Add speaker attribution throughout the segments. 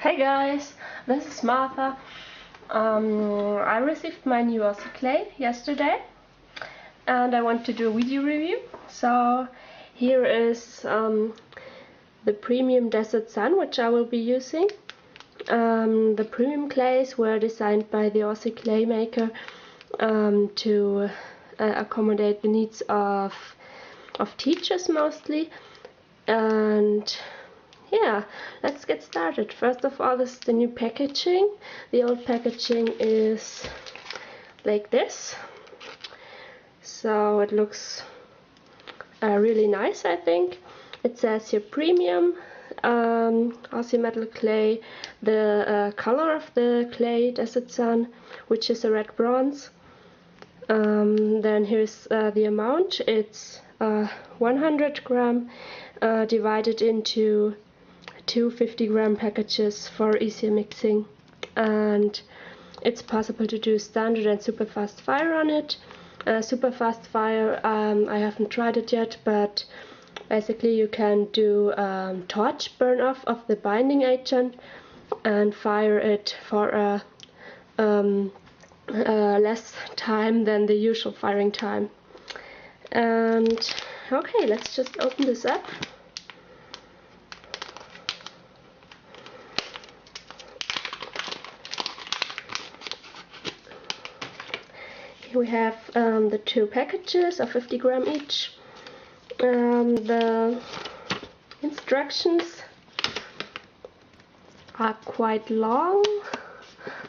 Speaker 1: Hey guys, this is Martha. I received my new Aussie clay yesterday and I want to do a video review. So here is the premium desert sun, which I will be using. The premium clays were designed by the Aussie clay maker to accommodate the needs of teachers mostly. And yeah, let's get started. First of all, this is the new packaging. The old packaging is like this, so it looks really nice, I think. It says here premium, Aussie Metal Clay, the color of the clay desert sun, which is a red bronze. Then here's the amount. It's 100 gram divided into two 50-gram packages for easier mixing, and it's possible to do standard and super fast fire on it. Super fast fire, I haven't tried it yet, but basically you can do torch burn off of the binding agent and fire it for less time than the usual firing time. And okay, let's just open this up. Here we have the two packages of 50 gram each. The instructions are quite long.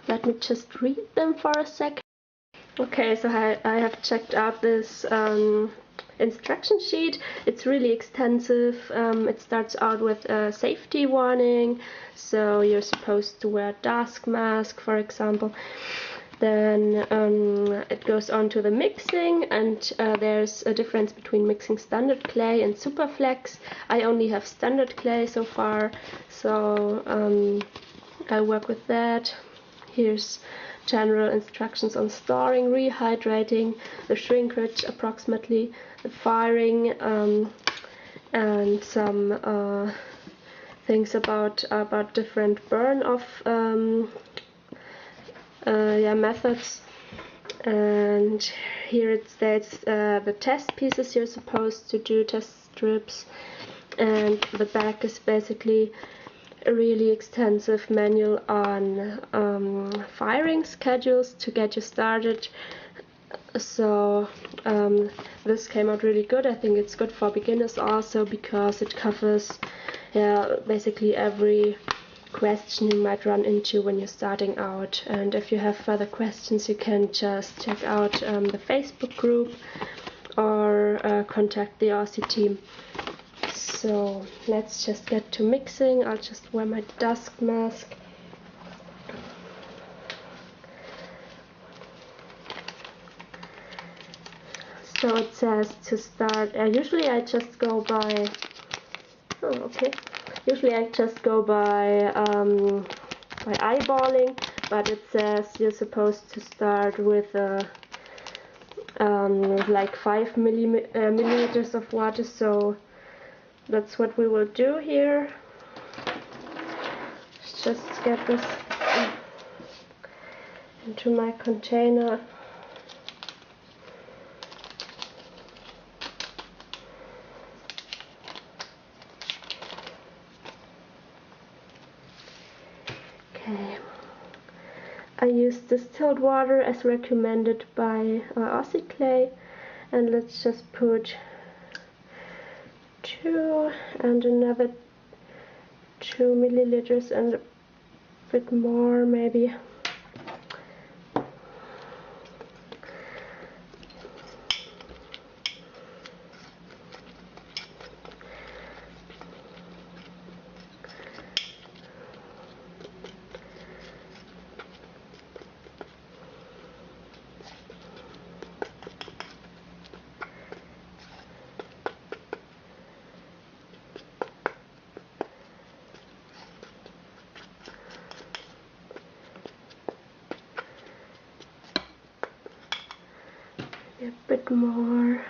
Speaker 1: Let me just read them for a second. Okay, so I have checked out this instruction sheet. It's really extensive. It starts out with a safety warning, so you're supposed to wear a dust mask, for example. Then it goes on to the mixing, and there's a difference between mixing standard clay and superflex. I only have standard clay so far, so I work with that. Here's general instructions on storing, rehydrating, the shrinkage approximately, the firing, and some things about different burn off methods. And here it states the test pieces you're supposed to do, test strips, and the back is basically a really extensive manual on firing schedules to get you started. So this came out really good. I think it's good for beginners also, because it covers basically every question you might run into when you're starting out. And if you have further questions, you can just check out the Facebook group or contact the Aussie team. So let's just get to mixing. I'll just wear my dust mask. So it says to start, usually I just go by, usually I just go by eyeballing, but it says you're supposed to start with like 5 milliliters of water, so that's what we will do here. Let's just get this into my container. Okay, I use distilled water as recommended by Aussie Clay, and let's just put 2 and another 2 milliliters and a bit more maybe. A bit more.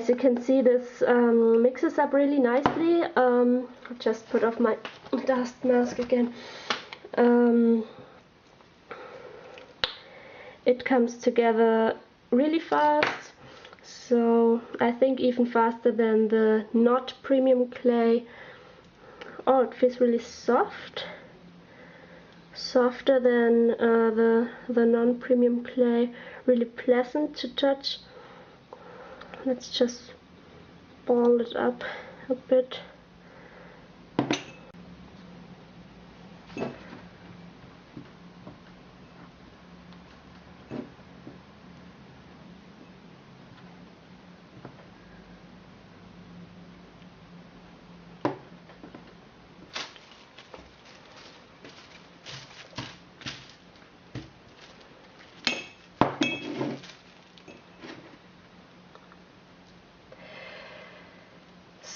Speaker 1: As you can see, this mixes up really nicely. I'll just put off my dust mask again. It comes together really fast, so I think even faster than the not premium clay. Oh, it feels really soft, softer than the non-premium clay, really pleasant to touch. Let's just ball it up a bit.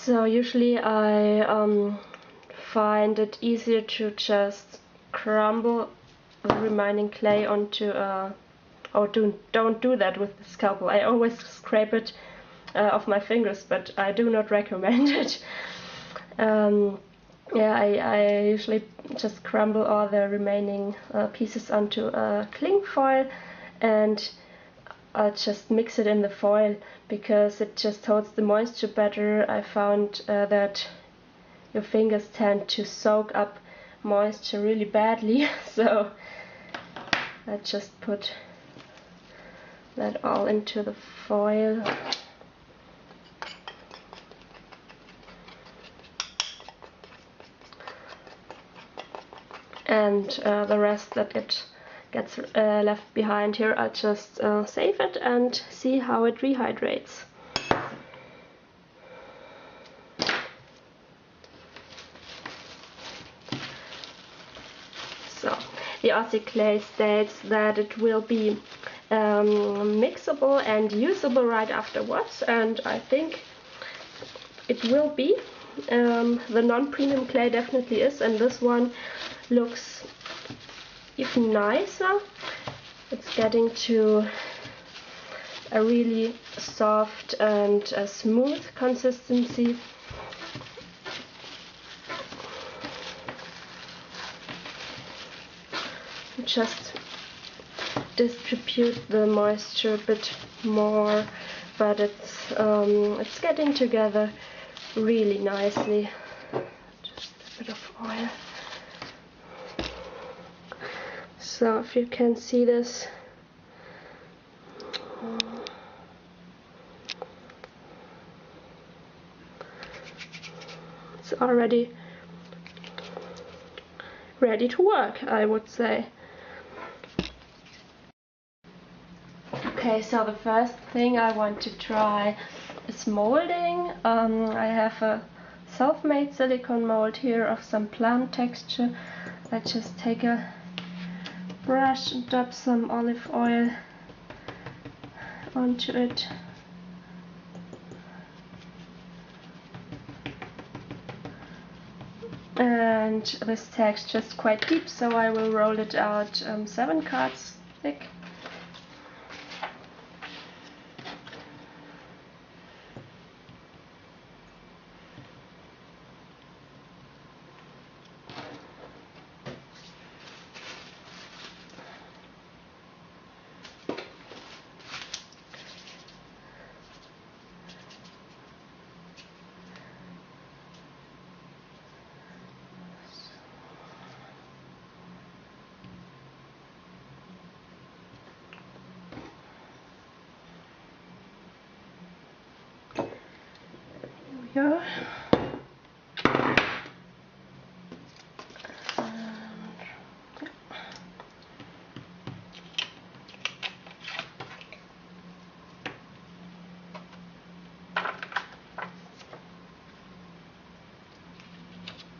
Speaker 1: So usually I find it easier to just crumble the remaining clay onto don't do that with the scalpel. I always scrape it off my fingers, but I do not recommend it. Yeah, I usually just crumble all the remaining pieces onto a cling foil, and I'll just mix it in the foil because it just holds the moisture better. I found that your fingers tend to soak up moisture really badly, so I just put that all into the foil. And the rest that gets left behind here, I'll just save it and see how it rehydrates. So the Aussie clay states that it will be mixable and usable right afterwards, and I think it will be. The non-premium clay definitely is, and this one looks even nicer. It's getting to a really soft and smooth consistency. Just distribute the moisture a bit more, but it's getting together really nicely. Just a bit of oil. So if you can see this, it's already ready to work, I would say. Okay, so the first thing I want to try is molding. I have a self-made silicone mold here of some plant texture. I just take a brush and dab some olive oil onto it. And this texture is quite deep, so I will roll it out 7 cards thick. Yeah.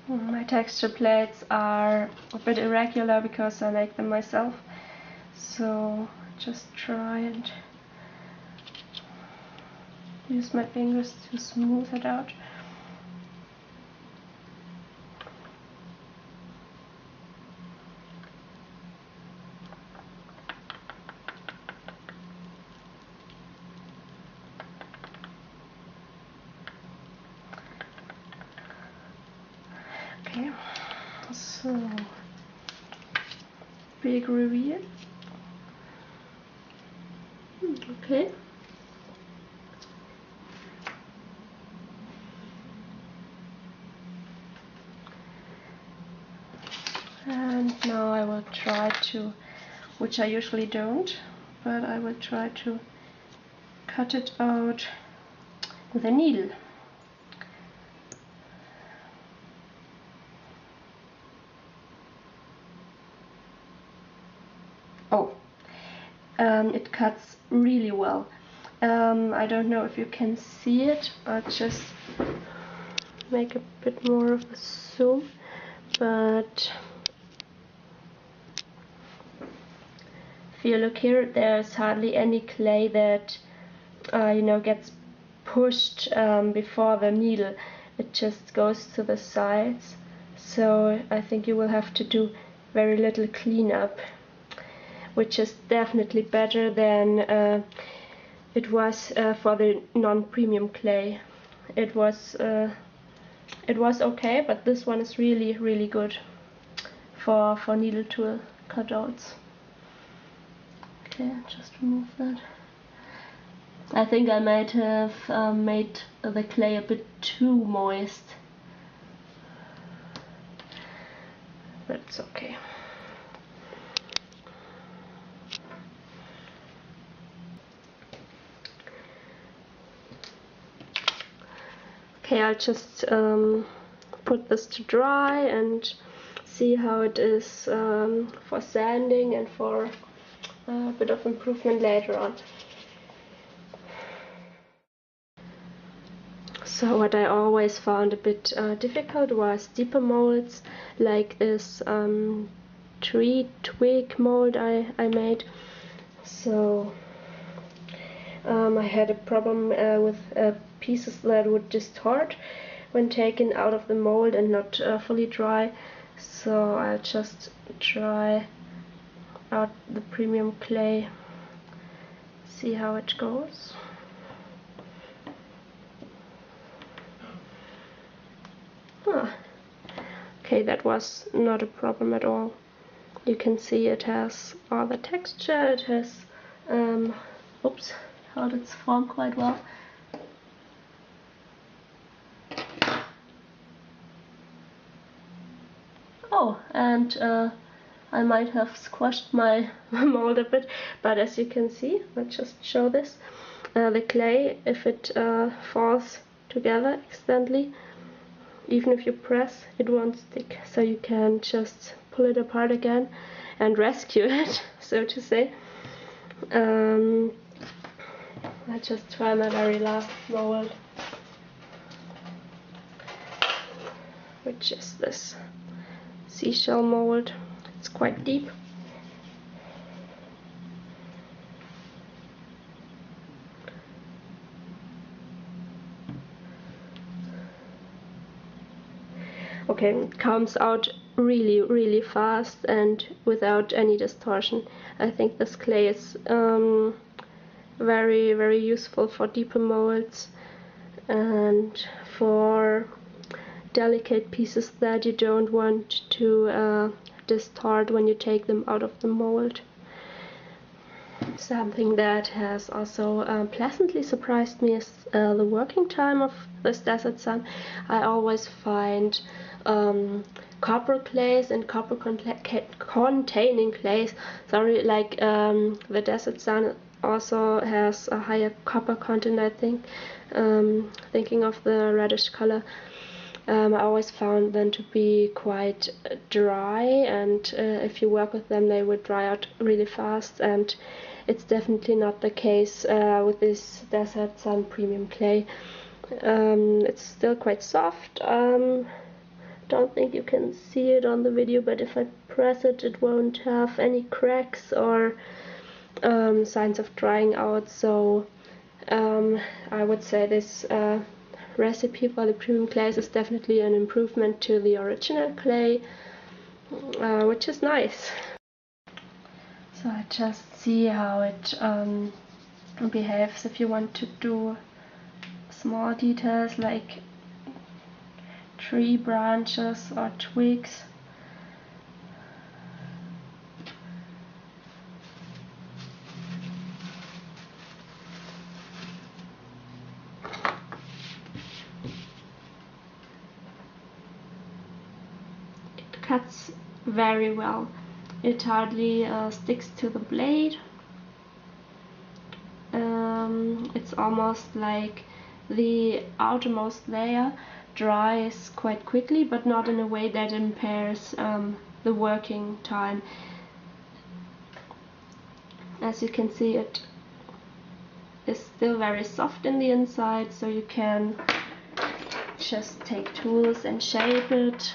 Speaker 1: My texture plates are a bit irregular because I make them myself, so just try and use my fingers to smooth it out. Okay, so big reveal. Okay. And now I will try to, which I usually don't, but I will try to cut it out with a needle. Oh, it cuts really well. I don't know if you can see it. I'll just make a bit more of a zoom, but if you look here, there's hardly any clay that gets pushed before the needle. It just goes to the sides, so I think you will have to do very little cleanup, which is definitely better than it was for the non-premium clay. It was okay, but this one is really good for needle tool cutouts. Okay, just remove that. I think I might have made the clay a bit too moist, but it's okay. Okay, I'll just put this to dry and see how it is for sanding and for a bit of improvement later on. So what I always found a bit difficult was deeper molds, like this tree twig mold I made. So I had a problem with pieces that would distort when taken out of the mold and not fully dry. So I'll just try out the premium clay, see how it goes. Okay, that was not a problem at all. You can see it has all the texture, it has oops, held its form quite well. Oh, and I might have squashed my mold a bit, but as you can see, I'll just show this. The clay, if it falls together accidentally, even if you press, it won't stick. So you can just pull it apart again and rescue it, so to say. I just try my very last mold, which is this seashell mold. It's quite deep. Okay, it comes out really fast and without any distortion. I think this clay is very useful for deeper molds and for delicate pieces that you don't want to distort when you take them out of the mold. Something that has also pleasantly surprised me is the working time of this Desert Sun. I always find copper clays and copper containing clays, like the Desert Sun also has a higher copper content, I think, thinking of the reddish color. I always found them to be quite dry, and if you work with them they would dry out really fast, and it's definitely not the case with this Desert Sun Premium clay. It's still quite soft. Don't think you can see it on the video, but if I press it, it won't have any cracks or signs of drying out. So I would say this recipe for the premium clays is definitely an improvement to the original clay, which is nice. So I just see how it behaves if you want to do small details like tree branches or twigs. It cuts very well. It hardly sticks to the blade. It's almost like the outermost layer dries quite quickly, but not in a way that impairs the working time. As you can see, it is still very soft in the inside, so you can just take tools and shape it.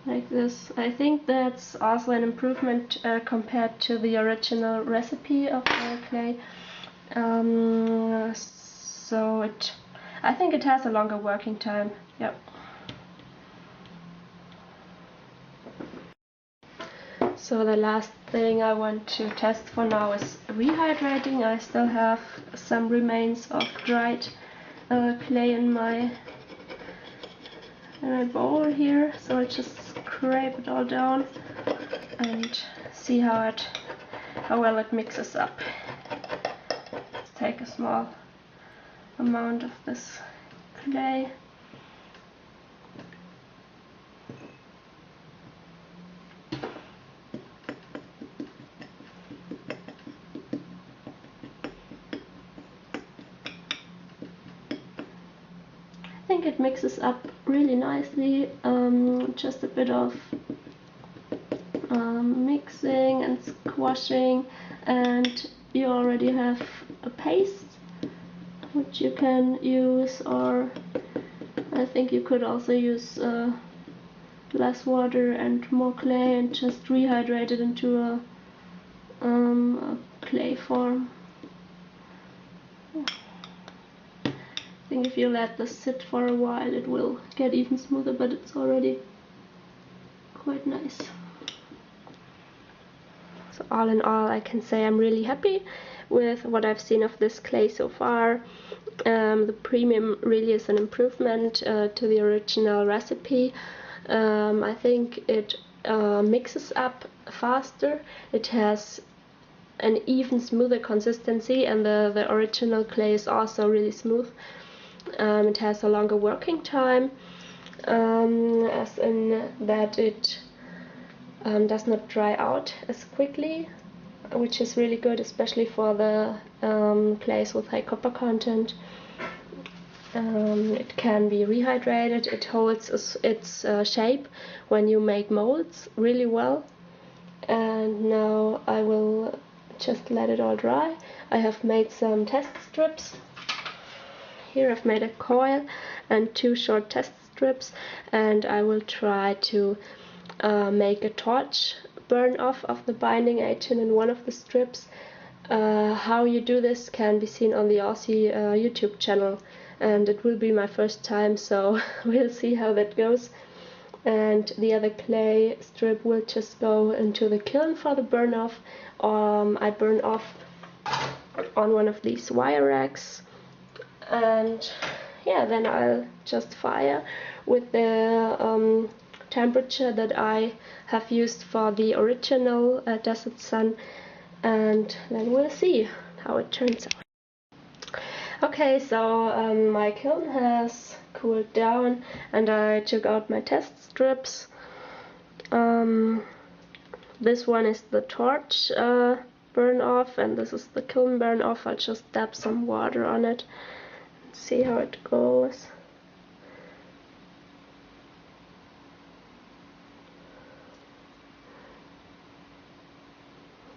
Speaker 1: Like this. I think that's also an improvement compared to the original recipe of the clay. So I think it has a longer working time. Yep. So the last thing I want to test for now is rehydrating. I still have some remains of dried clay in my bowl here, so I just scrape it all down and see how well it mixes up. Let's take a small amount of this clay. I think it mixes up really nicely. Just a bit of mixing and squashing, and you already have a paste which you can use, or I think you could also use less water and more clay and just rehydrate it into a clay form. I think if you let this sit for a while it will get even smoother, but it's already quite nice. So all in all, I can say I'm really happy with what I've seen of this clay so far. The premium really is an improvement to the original recipe. I think it mixes up faster. It has an even smoother consistency, and the original clay is also really smooth. It has a longer working time, as in that it does not dry out as quickly, which is really good, especially for the clays with high copper content. It can be rehydrated. It holds its shape when you make molds really well. And now I will just let it all dry. I have made some test strips. Here I've made a coil and 2 short test strips, and I will try to make a torch burn off of the binding agent in one of the strips. How you do this can be seen on the Aussie YouTube channel, and it will be my first time, so we'll see how that goes. And the other clay strip will just go into the kiln for the burn off. I burn off on one of these wire racks, and yeah, then I'll just fire with the temperature that I have used for the original Desert Sun, and then we'll see how it turns out. Okay, so my kiln has cooled down and I took out my test strips. This one is the torch burn off, and this is the kiln burn off. I'll just dab some water on it and see how it goes.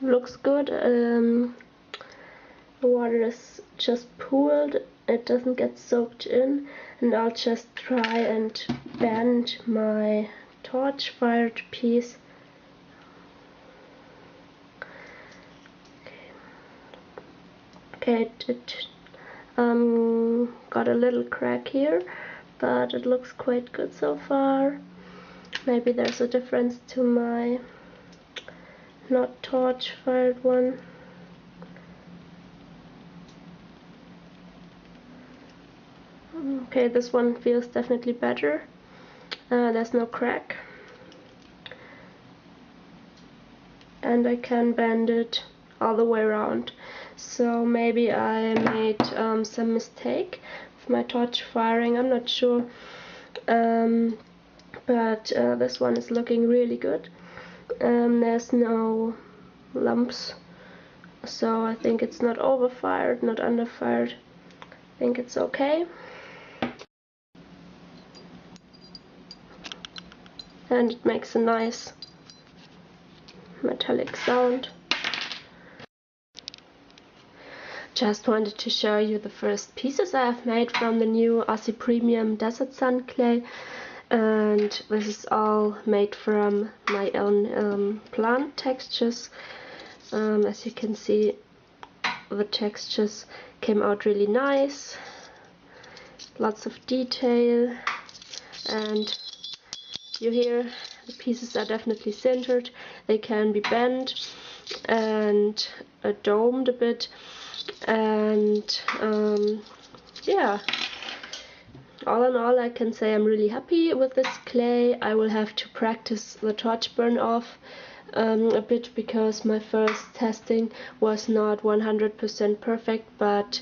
Speaker 1: Looks good. The water is just pooled, it doesn't get soaked in, and I'll just try and bend my torch fired piece. Okay, it got a little crack here, but it looks quite good so far. Maybe there's a difference to my not torch fired one. Okay, this one feels definitely better. There's no crack. And I can bend it all the way around. So maybe I made some mistake with my torch firing, I'm not sure. But this one is looking really good. There's no lumps, so I think it's not overfired, not underfired. I think it's okay. And it makes a nice metallic sound. Just wanted to show you the first pieces I have made from the new Aussie Premium Desert Sun clay, and this is all made from my own plant textures. As you can see, the textures came out really nice, lots of detail, and you hear the pieces are definitely centered. They can be bent and domed a bit, and yeah, all in all I can say I'm really happy with this clay. I will have to practice the torch burn off a bit, because my first testing was not 100% perfect, but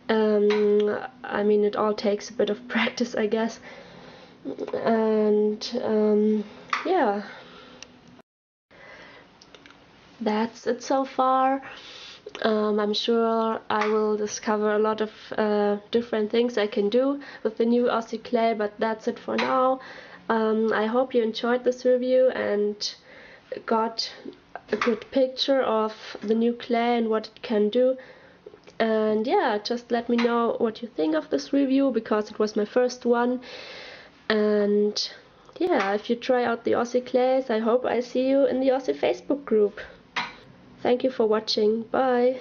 Speaker 1: I mean, it all takes a bit of practice, I guess. And yeah, that's it so far. I'm sure I will discover a lot of different things I can do with the new Aussie clay, but that's it for now. I hope you enjoyed this review and got a good picture of the new clay and what it can do. And yeah, just let me know what you think of this review, because it was my first one. And yeah, if you try out the Aussie clays, I hope I see you in the Aussie Facebook group. Thank you for watching. Bye.